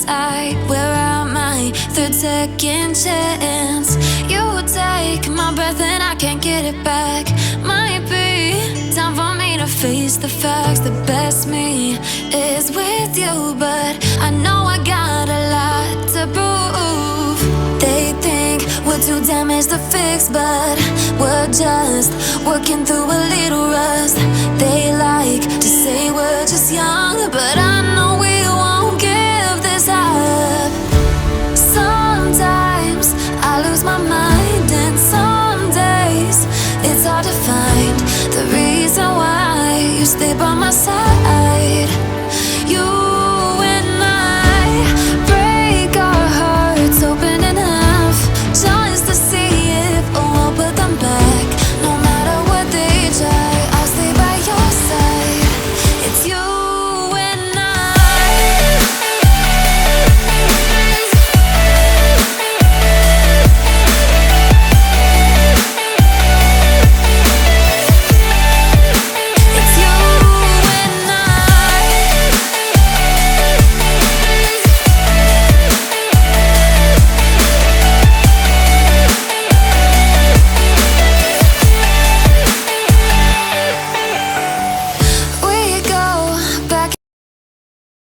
inside. We're at my third second chance. You take my breath and I can't get it back. Might be time for me to face the facts. The best me is with you, but I know I got a lot to prove. They think we're too damaged to fix, but we're just working through a little rust. They like to say we're just young, but I know we won't give this up. Sometimes I lose my mind, and some days it's hard to find the reason why you stay by my side.